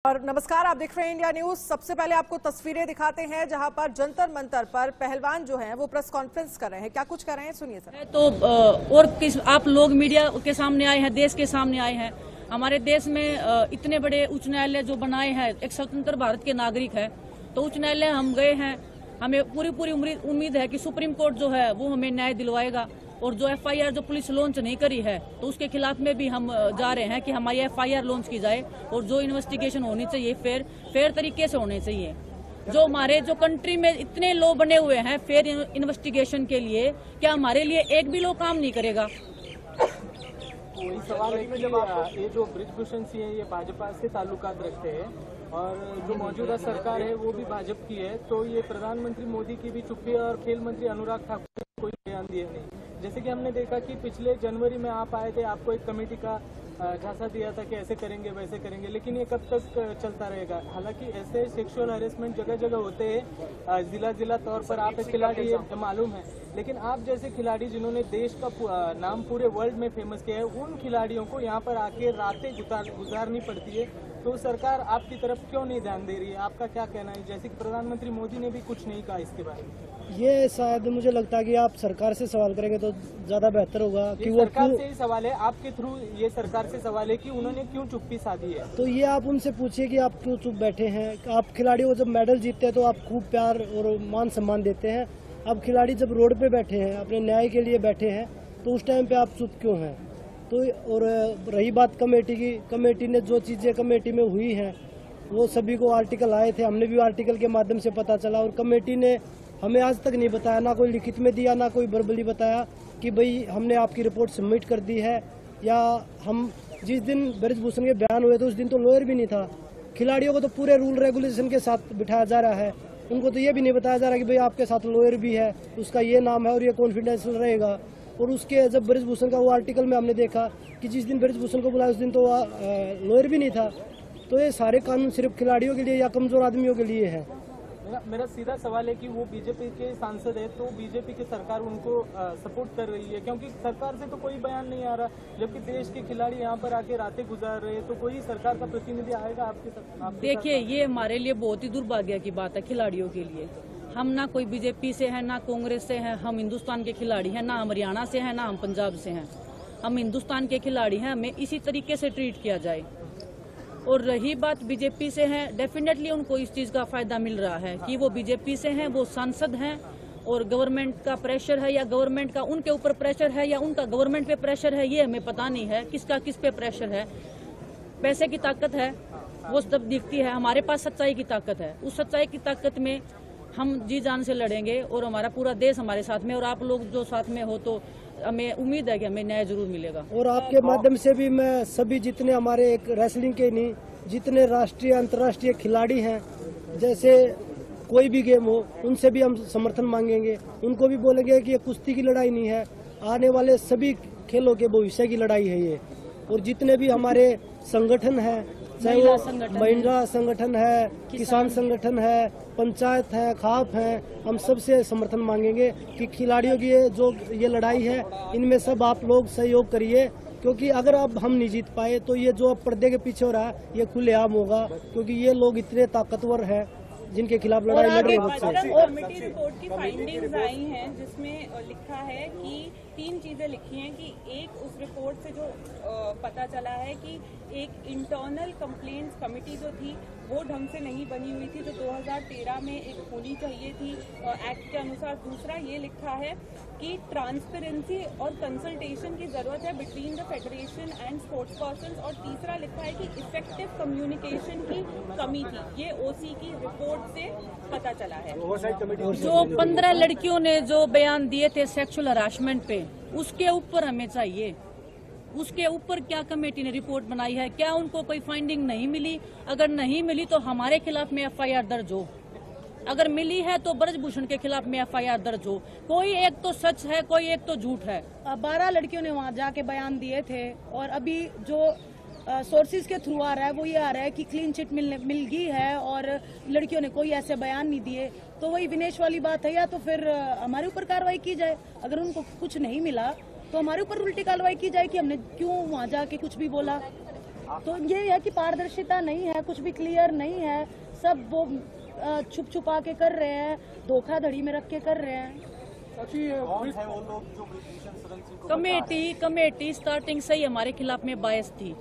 और नमस्कार, आप देख रहे हैं इंडिया न्यूज। सबसे पहले आपको तस्वीरें दिखाते हैं जहां पर जंतर मंतर पर पहलवान जो हैं वो प्रेस कॉन्फ्रेंस कर रहे हैं। क्या कुछ कर रहे हैं, सुनिए सर। तो और किस आप लोग मीडिया के सामने आए हैं, देश के सामने आए हैं। हमारे देश में इतने बड़े उच्च न्यायालय जो बनाए हैं, एक स्वतंत्र भारत के नागरिक है, तो उच्च न्यायालय हम गए हैं। हमें पूरी उम्मीद है कि सुप्रीम कोर्ट जो है वो हमें न्याय दिलवाएगा। और जो एफआईआर जो पुलिस लॉन्च नहीं करी है, तो उसके खिलाफ में भी हम जा रहे हैं कि हमारी एफआईआर लॉन्च की जाए और जो इन्वेस्टिगेशन होनी चाहिए फेयर तरीके से होने चाहिए। जो हमारे जो कंट्री में इतने लॉ बने हुए हैं फेयर इन्वेस्टिगेशन के लिए, क्या हमारे लिए एक भी लॉ काम नहीं करेगा? वही सवाल है कि ये जो ब्रिजभूषण सिंह है ये भाजपा से ताल्लुकात रखते हैं और जो मौजूदा सरकार है वो भी भाजपा की है, तो ये प्रधानमंत्री मोदी की भी चुप्पी और खेल मंत्री अनुराग ठाकुर ने कोई बयान दिए नहीं। जैसे कि हमने देखा कि पिछले जनवरी में आप आए थे, आपको एक कमेटी का झांसा दिया था कि ऐसे करेंगे वैसे करेंगे, लेकिन ये कब तक चलता रहेगा? हालांकि ऐसे सेक्सुअल हरेसमेंट जगह जगह होते हैं, जिला तौर पर आप एक खिलाड़ी ये मालूम है, लेकिन आप जैसे खिलाड़ी जिन्होंने देश का नाम पूरे वर्ल्ड में फेमस किया है, उन खिलाड़ियों को यहाँ पर आके रातें गुजारनी पड़ती है, तो सरकार आपकी तरफ क्यों नहीं ध्यान दे रही है? आपका क्या कहना है? जैसे कि प्रधानमंत्री मोदी ने भी कुछ नहीं कहा इसके बारे में। ये शायद मुझे लगता है कि आप सरकार से सवाल करेंगे तो ज्यादा बेहतर होगा कि वो सरकार से ही सवाल है, आपके थ्रू ये सरकार से सवाल है कि उन्होंने क्यों चुप्पी साधी है। तो ये आप उनसे पूछिए कि आप क्यों चुप बैठे हैं। आप खिलाड़ियों को जब मेडल जीतते हैं तो आप खूब प्यार और मान सम्मान देते हैं। अब खिलाड़ी जब रोड पे बैठे हैं, अपने न्याय के लिए बैठे हैं, तो उस टाइम पे आप चुप क्यों हैं? तो और रही बात कमेटी की, कमेटी ने जो चीजें कमेटी में हुई हैं वो सभी को आर्टिकल आए थे, हमने भी आर्टिकल के माध्यम से पता चला, और कमेटी ने हमें आज तक नहीं बताया, ना कोई लिखित में दिया, ना कोई वर्बली बताया कि भाई हमने आपकी रिपोर्ट सबमिट कर दी है। या हम जिस दिन ब्रिजभूषण के बयान हुए थे उस दिन तो लॉयर भी नहीं था। खिलाड़ियों को तो पूरे रूल रेगुलेशन के साथ बिठाया जा रहा है, उनको तो ये भी नहीं बताया जा रहा कि भाई आपके साथ लॉयर भी है, उसका ये नाम है और ये कॉन्फिडेंशियल रहेगा। और उसके जब ब्रिजभूषण का वो आर्टिकल में हमने देखा कि जिस दिन ब्रिजभूषण को बुलाया उस दिन तो लॉयर भी नहीं था। तो ये सारे कानून सिर्फ खिलाड़ियों के लिए या कमजोर आदमियों के लिए है। मेरा सीधा सवाल है कि वो बीजेपी के सांसद है, तो बीजेपी की सरकार उनको सपोर्ट कर रही है, क्योंकि सरकार से तो कोई बयान नहीं आ रहा, जबकि देश के खिलाड़ी यहाँ पर आके रातें गुजार रहे हैं, तो कोई सरकार का प्रतिनिधि आएगा आपके साथ? देखिए, ये हमारे लिए बहुत ही दुर्भाग्य की बात है खिलाड़ियों के लिए। हम ना कोई बीजेपी से है, ना कांग्रेस से है, हम हिंदुस्तान के खिलाड़ी हैं, ना हम हरियाणा से हैं, ना हम पंजाब से हैं। हम हिंदुस्तान के खिलाड़ी हैं, हमें इसी तरीके से ट्रीट किया जाए। और रही बात बीजेपी से है, डेफिनेटली उनको इस चीज का फायदा मिल रहा है कि वो बीजेपी से हैं, वो सांसद हैं, और गवर्नमेंट का प्रेशर है या गवर्नमेंट का उनके ऊपर प्रेशर है या उनका गवर्नमेंट पे प्रेशर है, ये हमें पता नहीं है किसका किस पे प्रेशर है। पैसे की ताकत है वो सब दिखती है, हमारे पास सच्चाई की ताकत है। उस सच्चाई की ताकत में हम जी जान से लड़ेंगे और हमारा पूरा देश हमारे साथ में, और आप लोग जो साथ में हो, तो हमें उम्मीद है कि हमें न्याय जरूर मिलेगा। और आपके माध्यम से भी मैं सभी जितने हमारे एक रेसलिंग के नहीं, जितने राष्ट्रीय अंतर्राष्ट्रीय खिलाड़ी हैं, जैसे कोई भी गेम हो, उनसे भी हम समर्थन मांगेंगे। उनको भी बोलेंगे कि ये कुश्ती की लड़ाई नहीं है, आने वाले सभी खेलों के भविष्य की लड़ाई है ये। और जितने भी हमारे संगठन हैं, चाहे वो महिला संगठन है, किसान संगठन है, पंचायत है, खाप है, हम सबसे समर्थन मांगेंगे कि खिलाड़ियों की ये लड़ाई है, इनमें सब आप लोग सहयोग करिए, क्योंकि अगर अब हम नहीं जीत पाए तो ये जो अब पर्दे के पीछे हो रहा है ये खुलेआम होगा, क्योंकि ये लोग इतने ताकतवर हैं जिनके खिलाफ लड़ाई लड़ रहे हैं। कमेटी रिपोर्ट की फाइंडिंग्स आई हैं जिसमें लिखा है कि 3 चीजें लिखी हैं कि एक, उस रिपोर्ट से जो पता चला है कि एक इंटरनल कंप्लेंट्स कमेटी जो थी वो ढंग से नहीं बनी हुई थी, जो 2013 में एक होनी चाहिए थी एक्ट के अनुसार। दूसरा ये लिखा है कि ट्रांसपेरेंसी और कंसल्टेशन की जरूरत है between the federation and sports person. और तीसरा लिखा है कि इफेक्टिव कम्युनिकेशन की कमी थी। ये ओसी की रिपोर्ट से पता चला है। जो 15 लड़कियों ने जो बयान दिए थे सेक्सुअल हरासमेंट पे, उसके ऊपर हमें चाहिए, उसके ऊपर क्या कमेटी ने रिपोर्ट बनाई है? क्या उनको कोई फाइंडिंग नहीं मिली? अगर नहीं मिली तो हमारे खिलाफ में एफआईआर दर्ज हो, अगर मिली है तो ब्रजभूषण के खिलाफ में एफआईआर दर्ज हो। कोई एक तो सच है, कोई एक तो झूठ है। 12 लड़कियों ने वहां जाके बयान दिए थे, और अभी जो सोर्सेज के थ्रू आ रहा है वो ये आ रहा है कि क्लीन चिट मिल गई है और लड़कियों ने कोई ऐसे बयान नहीं दिए। तो वही विनेश वाली बात है, या तो फिर हमारे ऊपर कार्रवाई की जाए, अगर उनको कुछ नहीं मिला तो हमारे ऊपर उल्टी कार्रवाई की जाए कि हमने क्यों वहां जाके कुछ भी बोला। तो ये है कि पारदर्शिता नहीं है, कुछ भी क्लियर नहीं है, सब वो छुप छुपा के कर रहे हैं, धोखाधड़ी में रख के कर रहे हैं। कमेटी स्टार्टिंग से ही हमारे खिलाफ में बायस थी,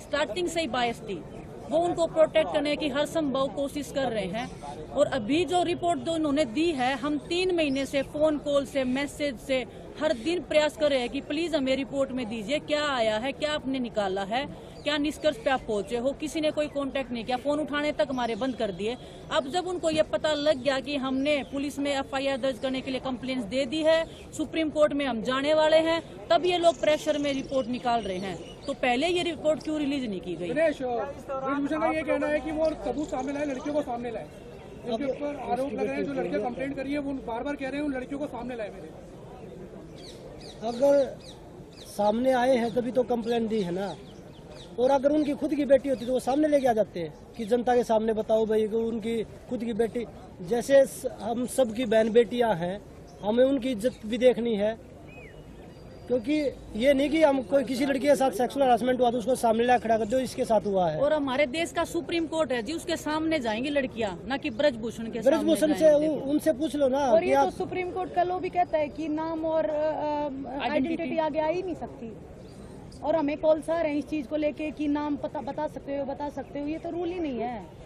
स्टार्टिंग से ही बायस थी। वो उनको प्रोटेक्ट करने की हर संभव कोशिश कर रहे हैं। और अभी जो रिपोर्ट जो उन्होंने दी है, हम 3 महीने से फोन कॉल से, मैसेज से हर दिन प्रयास कर रहे हैं कि प्लीज हमें रिपोर्ट में दीजिए, क्या आया है, क्या आपने निकाला है, क्या निष्कर्ष पे आप पहुंचे हो। किसी ने कोई कांटेक्ट नहीं किया, फोन उठाने तक हमारे बंद कर दिए। अब जब उनको ये पता लग गया कि हमने पुलिस में FIR दर्ज करने के लिए कंप्लेंट्स दे दी है, सुप्रीम कोर्ट में हम जाने वाले हैं, तब ये लोग प्रेशर में रिपोर्ट निकाल रहे हैं। तो पहले ये रिपोर्ट क्यों रिलीज नहीं की गई? ब्रिजभूषण का ये कहना है कि वो सबूत सामने लाए, लड़कियों को सामने लाए। उनके ऊपर आरोप लग रहे हैं, जो लड़कियां कंप्लेंट करी है वो बार बार कह रहे हैं उन लड़कियों को सामने लाए। मेरे अगर सामने आए हैं तभी तो कंप्लेंट दी है ना, और अगर उनकी खुद की बेटी होती तो वो सामने लेके आ जाते हैं कि जनता के सामने बताओ भाई कि उनकी खुद की बेटी, जैसे हम सब की बहन बेटियां हैं, हमें उनकी इज्जत भी देखनी है। क्योंकि ये नहीं कि हम कोई किसी लड़की के साथ सेक्सुअल हरासमेंट हुआ तो उसको सामने ला खड़ा कर दो, इसके साथ हुआ है। और हमारे देश का सुप्रीम कोर्ट है जी, उसके सामने जाएंगी लड़कियां, ना कि ब्रजभूषण के ब्रजभूषण से उनसे पूछ लो ना। और ये तो सुप्रीम कोर्ट का लो भी कहता है कि नाम और आइडेंटिटी आगे आ ही नहीं सकती। और हमें कॉल्स आ रहे हैं इस चीज को लेके कि नाम पता बता सकते हो, ये तो रूल ही नहीं है।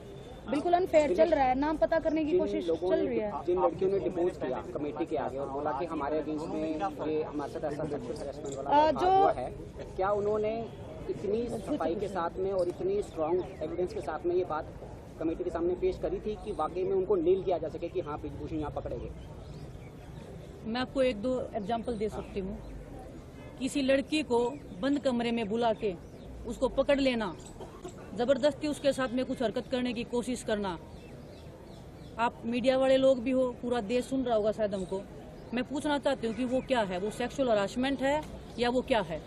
बिल्कुल अनफेयर चल रहा है, नाम पता करने की कोशिश चल रही है। जिन लड़कियों ने डिपोज किया कमेटी के आगे और बोला कि हमारे अगेंस्ट में ये हमारे साथ ऐसा हरासमेंट वाला जो है, क्या उन्होंने इतनी सफाई के साथ में और इतनी स्ट्रॉन्ग एविडेंस के साथ में ये बात कमेटी के सामने पेश करी थी कि वाकई में उनको नील किया जा सके कि हाँ ब्रिजभूषण यहाँ पकड़े गए? मैं आपको 1-2 एग्जाम्पल दे सकती हूँ। किसी लड़की को बंद कमरे में बुला के उसको पकड़ लेना, जबरदस्ती उसके साथ में कुछ हरकत करने की कोशिश करना। आप मीडिया वाले लोग भी हो, पूरा देश सुन रहा होगा शायद हमको। मैं पूछना चाहती हूँ कि वो क्या है, वो सेक्सुअल हरासमेंट है या वो क्या है?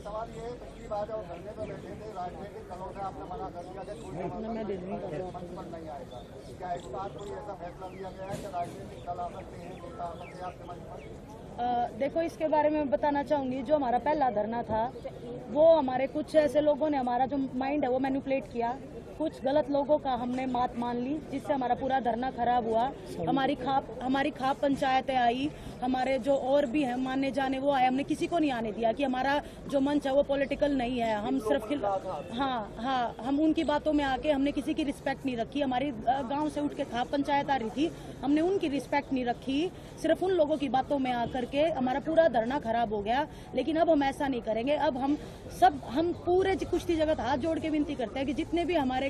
सवाल ये है, पिछली बार जब धरने पर बैठे थे राजनीतिक दलों से आपने मना कर दिया कि कोई मंच पर नहीं आएगा। क्या इस बार कोई ऐसा फैसला लिया गया है कि राजनीतिक दल आ सकते हैं, नेता आ सकते हैं आपके मंच पर? देखो, इसके बारे में बताना चाहूंगी, जो हमारा पहला धरना था वो हमारे कुछ ऐसे लोगों ने हमारा जो माइंड है वो मैनिपुलेट किया, कुछ गलत लोगों का हमने बात मान ली, जिससे हमारा पूरा धरना खराब हुआ। हमारी खाप पंचायतें आई, हमारे जो और भी हैं माने जाने वो आए, हमने किसी को नहीं आने दिया कि हमारा जो मंच है वो पॉलिटिकल नहीं है। हम सिर्फ हम उनकी बातों में आके हमने किसी की रिस्पेक्ट नहीं रखी। हमारी गांव से उठ के खाप पंचायत आ रही थी, हमने उनकी रिस्पेक्ट नहीं रखी, सिर्फ उन लोगों की बातों में आकर के हमारा पूरा धरना खराब हो गया। लेकिन अब हम ऐसा नहीं करेंगे। अब हम पूरे कुश्ती जगत हाथ जोड़ के विनती करते हैं कि जितने भी हमारे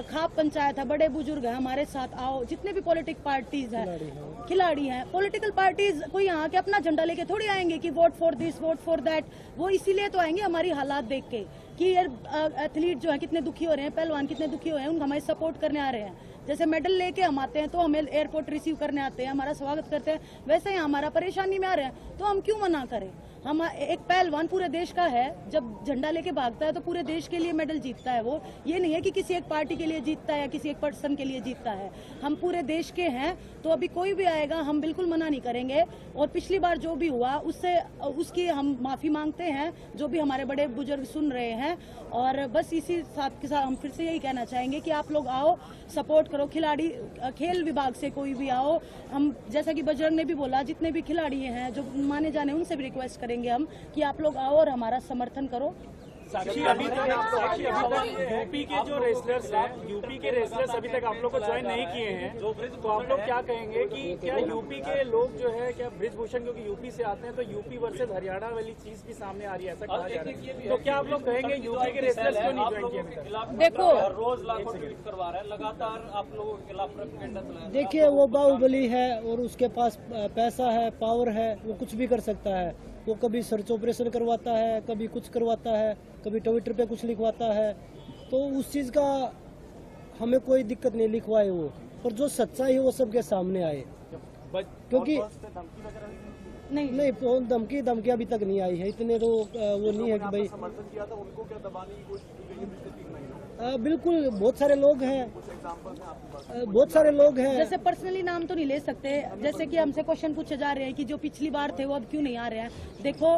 खाप पंचायत है, बड़े बुजुर्ग हैं, हमारे साथ आओ। जितने भी पॉलिटिक पार्टीज हैं, खिलाड़ी हैं, पॉलिटिकल पार्टीज कोई यहाँ के अपना झंडा लेके थोड़ी आएंगे कि vote for this, vote for that. वो इसीलिए तो आएंगे हमारी हालात देख के कि यार एथलीट जो है कितने दुखी हो रहे हैं, पहलवान कितने दुखी हो रहे हैं, उनको हमारे सपोर्ट करने आ रहे हैं। जैसे मेडल लेके हम आते हैं तो हमें एयरपोर्ट रिसीव करने आते हैं, हमारा स्वागत करते हैं, वैसे ही हमारा परेशानी में आ रहे हैं तो हम क्यों मना करें। हम एक पहलवान पूरे देश का है, जब झंडा लेके भागता है तो पूरे देश के लिए मेडल जीतता है। वो ये नहीं है कि किसी एक पार्टी के लिए जीतता है या किसी एक पर्सन के लिए जीतता है। हम पूरे देश के हैं, तो अभी कोई भी आएगा हम बिल्कुल मना नहीं करेंगे। और पिछली बार जो भी हुआ उसकी हम माफी मांगते हैं, जो भी हमारे बड़े बुजुर्ग सुन रहे हैं। और बस इसी साथ के साथ हम फिर से यही कहना चाहेंगे कि आप लोग आओ, सपोर्ट करो। खिलाड़ी खेल विभाग से कोई भी आओ, हम जैसा कि बजरंग ने भी बोला, जितने भी खिलाड़ी हैं जो माने जाने, उनसे भी रिक्वेस्ट करेंगे हम कि आप लोग आओ और हमारा समर्थन करो। साक्षी, अभी तक यूपी के जो रेसलर्स हैं, यूपी के रेसलर्स अभी तक आप लोग को ज्वाइन नहीं किए हैं, तो आप लोग क्या कहेंगे कि क्या यूपी के लोग जो है, क्या ब्रिजभूषण क्योंकि यूपी से आते हैं तो यूपी वर्सेस हरियाणा वाली चीज भी सामने आ रही है, ऐसा कहा जा रहा है, तो क्या आप लोग कहेंगे यूपी के रेसलर्स क्यों नहीं ज्वाइन किए अभी तक? देखो, रोज लाखों ट्वीट करवा रहा है, लगातार आप लोगों के खिलाफ प्रोपेगेंडा चला रहा है। देखिए, वो बाहुबली है और उसके पास पैसा है, पावर है, वो कुछ भी कर सकता है। वो कभी सर्च ऑपरेशन करवाता है, कभी कुछ करवाता है, कभी ट्विटर पे कुछ लिखवाता है। तो उस चीज़ का हमें कोई दिक्कत नहीं, लिखवाए वो, पर जो सच्चाई है वो सबके सामने आए। क्योंकि नहीं फोन धमकी अभी तक नहीं आई है, इतने तो वो नहीं है कि भाई समर्थन किया था, उनको क्या दबाने की कोशिश की गई है? बिल्कुल, बहुत सारे लोग हैं बहुत सारे लोग हैं। जैसे पर्सनली नाम तो नहीं ले सकते, जैसे कि हमसे क्वेश्चन पूछे जा रहे हैं कि जो पिछली बार थे वो अब क्यों नहीं आ रहे हैं। देखो,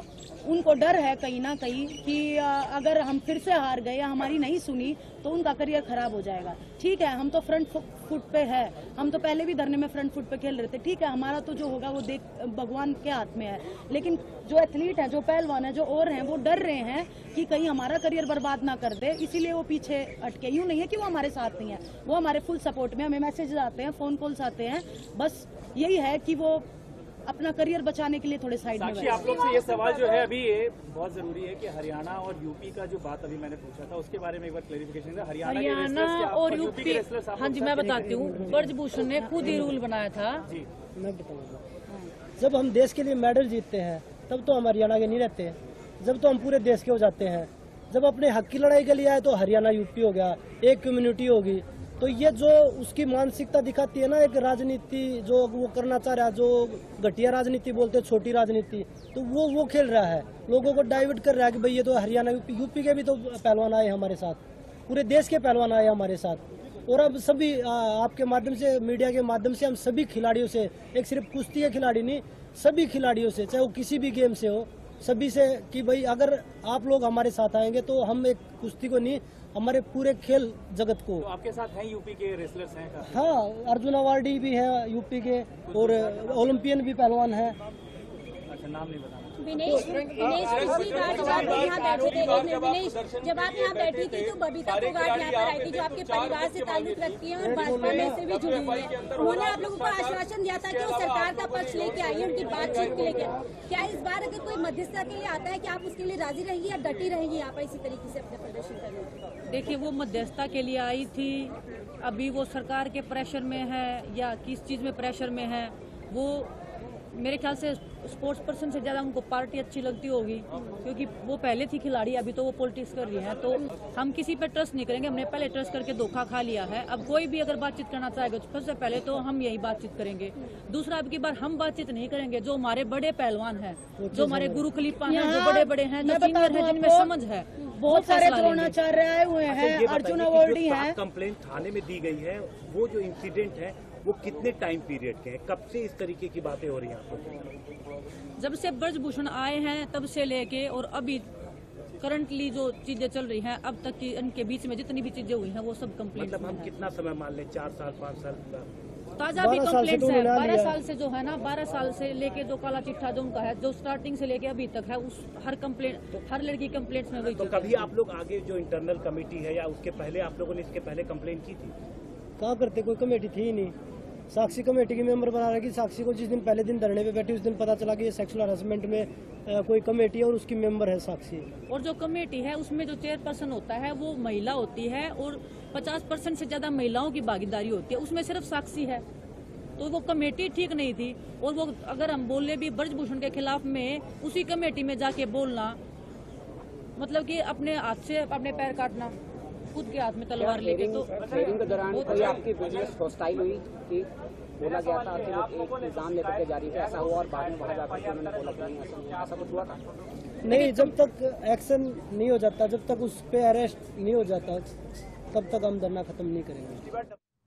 उनको डर है कहीं ना कहीं कि अगर हम फिर से हार गए या हमारी नहीं सुनी तो उनका करियर खराब हो जाएगा। ठीक है, हम तो फ्रंट फुट पे है, हम तो पहले भी धरने में फ्रंट फुट पे खेल रहे थे। ठीक है, हमारा तो जो होगा वो देख भगवान के हाथ में है, लेकिन जो एथलीट है, जो पहलवान है, जो और हैं, वो डर रहे हैं कि कहीं हमारा करियर बर्बाद ना कर दे, इसीलिए वो पीछे अटके। यूं नहीं है कि वो हमारे साथ नहीं है, वो हमारे फुल सपोर्ट में, हमें मैसेज आते हैं, फोन कॉल्स आते हैं। बस यही है कि वो अपना करियर बचाने के लिए थोड़े साइड में साक्षी, आप लोग से ये सवाल जो है अभी ये बहुत जरूरी है कि हरियाणा और यूपी का जो बात अभी मैंने पूछा था उसके बारे में एक बार क्लेरिफिकेशन है। हरियाणा और यूपी, हाँ जी मैं बताती हूँ, ब्रजभूषण ने खुद ही रूल बनाया था। जी मैं बताऊंगा, जब हम देश के लिए मेडल जीतते हैं तब तो हम हरियाणा के नहीं रहते हैं, जब तो हम पूरे देश के हो जाते हैं। जब अपने हक की लड़ाई के लिए आए तो हरियाणा यूपी हो गया, एक कम्युनिटी होगी। तो ये जो उसकी मानसिकता दिखाती है ना, एक राजनीति जो वो करना चाह रहा है, जो घटिया राजनीति बोलते हैं, छोटी राजनीति, तो वो खेल रहा है, लोगों को डाइवर्ट कर रहा है कि भाई ये तो हरियाणा यूपी के भी तो पहलवान आए हमारे साथ, पूरे देश के पहलवान आए हमारे साथ। और अब सभी आपके माध्यम से, मीडिया के माध्यम से हम सभी खिलाड़ियों से, एक सिर्फ कुश्ती के खिलाड़ी नहीं, सभी खिलाड़ियों से, चाहे वो किसी भी गेम से हो, सभी से कि भाई अगर आप लोग हमारे साथ आएंगे तो हम एक कुश्ती को नहीं, हमारे पूरे खेल जगत को। तो आपके साथ हैं यूपी के रेसलर्स हैं का? हाँ, अर्जुन अवार्डी भी है यूपी के और ओलंपियन भी पहलवान है। अच्छा, नाम नहीं बताना। विनेश, पिछली बार जब आप यहाँ बैठे थे, विनेश जब आप यहाँ बैठी थी तो बबीता फोगाट यहाँ पर आई थी, जो आपके परिवार से ताल्लुक रखती है और भाजपा में से भी जुड़ी हुई है। उन्होंने आप लोगों को आश्वासन दिया था कि वो सरकार का पक्ष लेके आई है, उनकी बातचीत के लेकर। क्या इस बार अगर कोई मध्यस्थता के लिए आता है कि आप उसके लिए राजी रहेंगी या डटी रहेंगी यहाँ पर इसी तरीके से अपने प्रदर्शन करने? देखिए, वो मध्यस्थता के लिए आई थी, अभी वो सरकार के प्रेशर में है या किस चीज़ में प्रेशर में है, वो मेरे ख्याल से स्पोर्ट्स पर्सन से ज़्यादा उनको पार्टी अच्छी लगती होगी, क्योंकि वो पहले थी खिलाड़ी, अभी तो वो पॉलिटिक्स कर रही हैं। तो हम किसी पे ट्रस्ट नहीं करेंगे, हमने पहले ट्रस्ट करके धोखा खा लिया है। अब कोई भी अगर बातचीत करना चाहेगा तो सबसे पहले तो हम यही बातचीत करेंगे। दूसरा, अब की बार हम बातचीत नहीं करेंगे, जो हमारे बड़े पहलवान हैं, जो हमारे गुरु खलीफा हैं, जो बड़े बड़े हैं, जो सीनियर हैं, जिनमें समझ है, बहुत सारे द्रोणाचार्य आए हुए हैं, अर्जुन अवार्डी हैं। कंप्लेंट थाने में दी गई है, वो जो इंसिडेंट है वो कितने टाइम पीरियड के हैं, कब से इस तरीके की बातें हो रही हैं आपको? जब से ब्रजभूषण आए हैं तब से लेके और अभी करंटली जो चीजें चल रही हैं अब तक की, इनके बीच में जितनी भी चीजें हुई हैं वो सब कंप्लेंट। मतलब हम कितना समय मान लें, 4 साल 5 साल? ताजा भी कंप्लेंट्स है, 12 साल से जो है ना, 12 साल से लेके जो काला चिट्ठा जो उनका है, जो स्टार्टिंग से लेके अभी तक है, उस हर कंप्लेंट, हर लड़की कंप्लेंट्स में वही। तो कभी आप लोग आगे जो इंटरनल कमेटी है या उसके पहले आप लोगों ने इसके पहले कंप्लेंट की थी? कहाँ करते, कोई कमेटी थी ही नहीं। साक्षी कमेटी के मेंबर बना रहे कि साक्षी को जिस दिन पहले दिन धरने पे बैठी उस दिन पता चला कि ये सेक्सुअल हरासमेंट में कोई कमेटी है और उसकी मेंबर है साक्षी। और जो कमेटी है उसमें जो चेयरपर्सन होता है वो महिला होती है और 50% से ज्यादा महिलाओं की भागीदारी होती है, उसमें सिर्फ साक्षी है। तो वो कमेटी ठीक नहीं थी। और वो अगर हम बोले भी ब्रजभूषण के खिलाफ में, उसी कमेटी में जाके बोलना मतलब कि अपने हाथ से अपने पैर काटना, खुद के हाथ में तलवार लेके। तो हेयरिंग के दौरान कोई आपकी बिजनेस हॉस्टाइल हुई कि बोला गया था कि वो एक इल्जाम लेकर के जारी थे, ऐसा हुआ और बाद में वहाँ जाकर के उन्होंने बोला कि नहीं, ऐसा कुछ हुआ था? नहीं, जब तक एक्शन नहीं हो जाता, जब तक उस पे अरेस्ट नहीं हो जाता, तब तक हम धरना खत्म नहीं करेंगे।